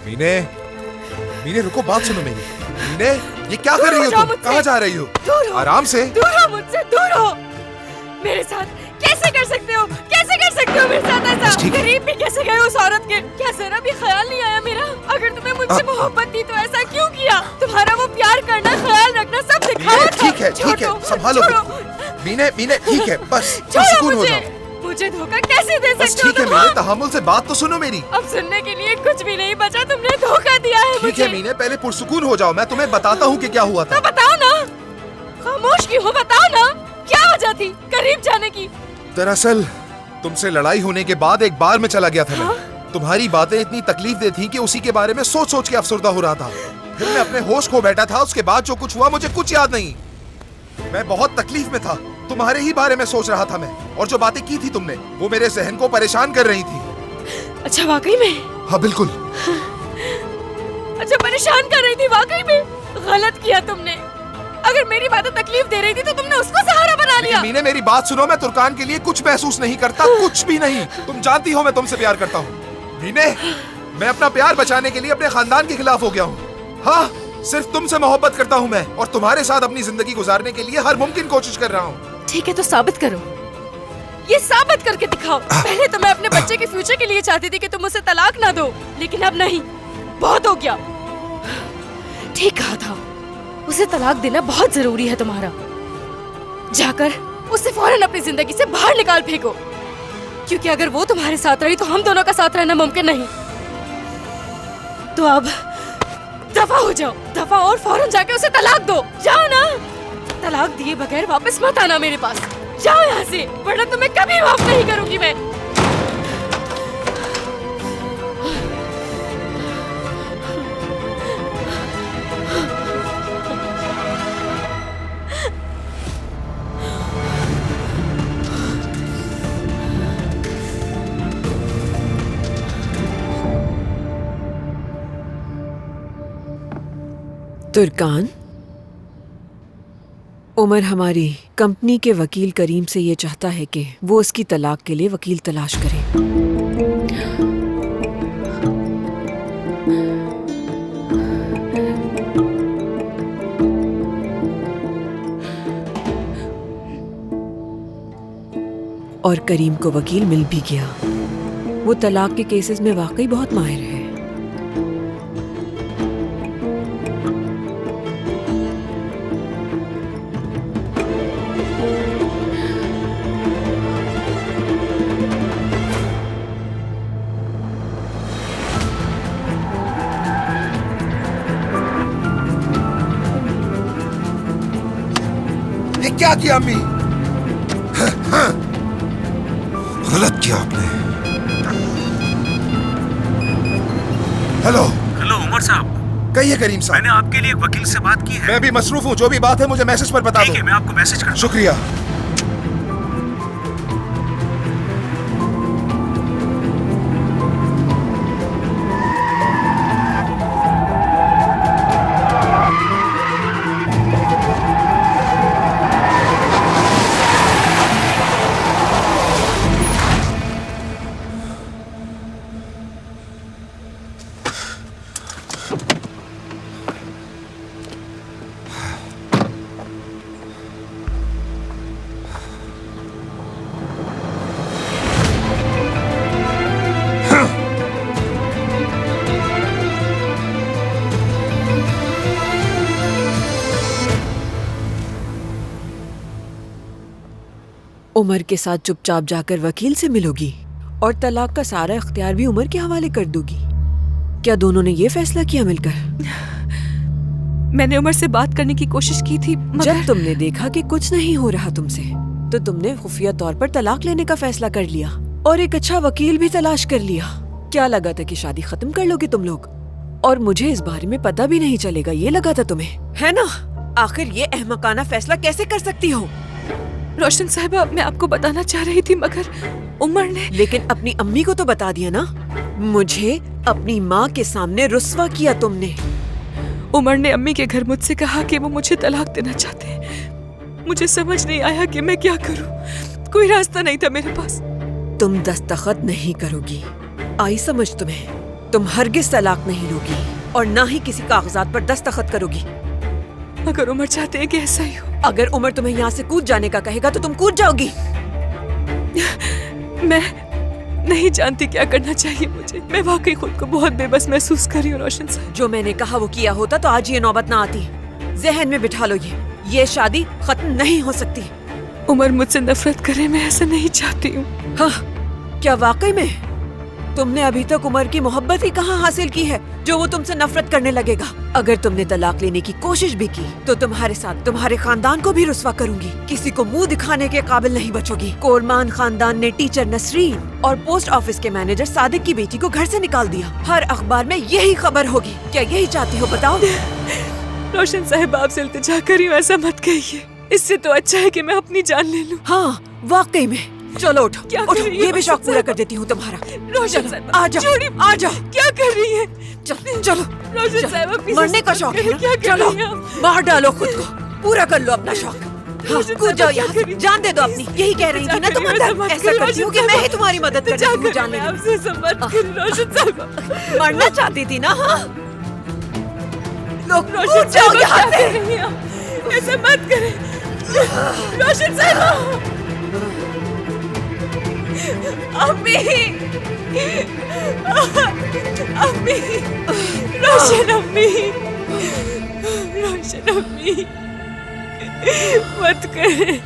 मीने, मीने रुको, बात सुनो मेरी। मीने, ये क्या कर रही हो तुम? कहाँ जा रही हो? दूर हो, आराम से। दूर हो मुझसे, दूर हो। मेरे साथ कैसे कर सकते हो? कैसे कर सकते हो मेरे साथ ऐसा? करीब भी कैसे गए उस औरत के? क्या जरा भी ख्याल नहीं आया मेरा? अगर तुम्हें मुझसे मोहब्बत थी तो ऐसा क्यों किया? तुम्हारा वो प्यार करना, ख्याल रखना सब दिखावा था। ठीक है, संभालो। मीने, मीने, ठीक है, बस सुकून हो जाओ। मुझे धोखा कैसे दे सकते हो? ठीक है मीने, तहम्मुल से बात तो सुनो मेरी। अब सुनने के लिए कुछ भी नहीं बचा, तुमने धोखा दिया है मुझे। ठीक है मीने, पहले पुरसुकून हो जाओ, मैं तुम्हें बताता हूँ कि क्या हुआ था। तो बताओ ना, खामोश क्यों हो? बताओ ना, क्या वजह थी करीब जाने की? दरअसल तुमसे लड़ाई होने के बाद एक बार में चला गया था मैं। तुम्हारी बातें इतनी तकलीफ दे थी कि उसी के बारे में सोच सोच के अफसरदा हो रहा था। फिर मैं अपने होश खो बैठा था। उसके बाद जो कुछ हुआ मुझे कुछ याद नहीं। मैं बहुत तकलीफ में था, तुम्हारे ही बारे में सोच रहा था मैं, और जो बातें की थी तुमने वो मेरे जहन को परेशान कर रही थी। अच्छा, वाकई में? हाँ बिल्कुल। अच्छा, परेशान कर रही थी वाकई में? गलत किया तुमने। अगर मेरी बातें तकलीफ दे रही थी तो तुमने उसको सहारा बना लिया। मीने, मेरी बात सुनो, मैं तुर्कान के लिए कुछ महसूस नहीं करता, कुछ भी नहीं। तुम जानती हो मैं तुमसे प्यार करता हूँ। मीने, मैं अपना प्यार बचाने के लिए अपने खानदान के खिलाफ हो गया हूँ। हाँ, सिर्फ तुमसे मोहब्बत करता हूँ मैं, और तुम्हारे साथ अपनी जिंदगी गुजारने के लिए हर मुमकिन कोशिश कर रहा हूँ। ठीक है, तो साबित करो, ये साबित करके दिखाओ। पहले तो मैं अपने बच्चे के फ्यूचर के लिए चाहती थी कि तुम उसे तलाक ना दो, लेकिन अब नहीं, बहुत हो गया। ठीक कहा था, उसे तलाक देना बहुत जरूरी है तुम्हारा। जाकर उसे फौरन अपनी जिंदगी से बाहर निकाल फेंको, क्योंकि अगर वो तुम्हारे साथ रही तो हम दोनों का साथ रहना मुमकिन नहीं। तो अब दफा हो जाओ, दफा, और फौरन जाके उसे तलाक दो। जाओ ना, तलाक दिए बगैर वापस मत आना मेरे पास। जाओ यहाँ से, वरना तुम्हें कभी माफ नहीं करूंगी मैं। तुर्कान, उमर हमारी कंपनी के वकील करीम से ये चाहता है कि वो उसकी तलाक के लिए वकील तलाश करे। और करीम को वकील मिल भी गया। वो तलाक के केसेस में वाकई बहुत माहिर है। क्या किया अम्मी? गलत किया आपने। हेलो उमर साहब। कहिए करीम साहब। मैंने आपके लिए एक वकील से बात की है। मैं भी मसरूफ हूँ, जो भी बात है मुझे मैसेज पर बता दो। ठीक है, मैं आपको मैसेज करता हूं। शुक्रिया। उमर के साथ चुपचाप जाकर वकील से मिलोगी और तलाक का सारा इख्तियार भी उमर के हवाले कर दोगी। क्या दोनों ने ये फैसला किया मिलकर? मैंने उमर से बात करने की कोशिश की थी, मगर जब तुमने देखा कि कुछ नहीं हो रहा तुमसे, तो तुमने खुफिया तौर पर तलाक लेने का फैसला कर लिया और एक अच्छा वकील भी तलाश कर लिया। क्या लगा था कि शादी खत्म कर लोगे तुम लोग और मुझे इस बारे में पता भी नहीं चलेगा, ये लगा था तुम्हें, है ना? आखिर ये अहमकाना फैसला कैसे कर सकती हो? रोशन साहिबा, मैं आपको बताना चाह रही थी मगर उमर ने। लेकिन अपनी अम्मी को तो बता दिया ना। मुझे अपनी माँ के सामने रुस्वा किया तुमने। उमर ने अम्मी के घर मुझसे कहा कि वो मुझे तलाक देना चाहते हैं। मुझे समझ नहीं आया कि मैं क्या करूं। कोई रास्ता नहीं था मेरे पास। तुम दस्तखत नहीं करोगी, आई समझ तुम्हें? तुम हरगिज तलाक नहीं लोगी और ना ही किसी कागजात पर दस्तखत करोगी। अगर उमर चाहते हैं कि ऐसा ही हो। अगर उमर तुम्हें यहाँ से कूद जाने का कहेगा तो तुम कूद जाओगी। मैं नहीं जानती क्या करना चाहिए मुझे। मैं वाकई खुद को बहुत बेबस महसूस कर रही हूँ रोशन साहब। जो मैंने कहा वो किया होता तो आज ये नौबत ना आती। जहन में बिठा लो ये शादी खत्म नहीं हो सकती। उमर मुझसे नफरत करे, मैं ऐसा नहीं चाहती हूँ। हाँ, क्या वाकई में तुमने अभी तक उमर की मोहब्बत ही कहाँ हासिल की है जो वो तुमसे नफरत करने लगेगा? अगर तुमने तलाक लेने की कोशिश भी की तो तुम्हारे साथ तुम्हारे खानदान को भी रुस्वा करूंगी। किसी को मुंह दिखाने के काबिल नहीं बचोगी। कोरमान खानदान ने टीचर नसरीन और पोस्ट ऑफिस के मैनेजर सादिक की बेटी को घर से निकाल दिया। हर अखबार में यही खबर होगी। क्या यही चाहती हो? बताओ। रोशन साहब, आपसे इल्तिजा कर रही हूँ, ऐसा मत कहिए। इससे तो अच्छा है कि मैं अपनी जान ले लूं। हाँ, वाकई में। चलो उठो, क्या उठो, कर रही है ये भी शौक पूरा रोशन कर देती हूँ तुम्हारा। रोशन साहब, आ जाओ, आ जाओ। क्या कर रही है? चलो रोशन साहब, मरने का शौक है ना? क्या कर चलो रही हैं? बाहर डालो खुद को, पूरा कर लो अपना शौक। हाँ, कूद जाओ यहाँ से, जान दे दो अपनी। यही कह रही थी ना तुम अंदर। ऐसा करती हूँ कि मैं ही तुम्हारी मदद करती हूँ जान लेने में। आपसे मत करिए रोशन साहब। मरना चाहती थी ना? हाँ, लोग रोशन कूद जाओ साहब, यहाँ क्या से। कर रही हैं आप? ऐसा मत करें रोशन साहब। अम्मी, अम्मी, रोशन अम्मी, रोशन अम्मी, मत करें।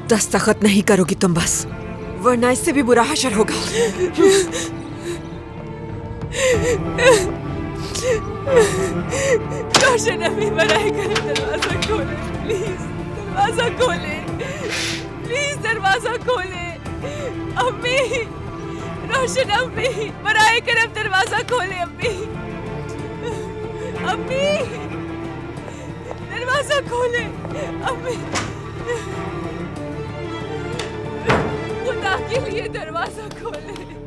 दस्तखत नहीं करोगी तुम बस, वरना इससे भी बुरा हशर होगा। रोशन अम्मी, बनाए कर दरवाजा खोले प्लीज। दरवाजा खोले प्लीज, दरवाजा खोले अम्मी। रोशन अम्मी, बनाए कर अब दरवाजा खोले अम्मी। अम्मी, दरवाजा खोले अम्मी। खुदा के लिए दरवाजा खोले।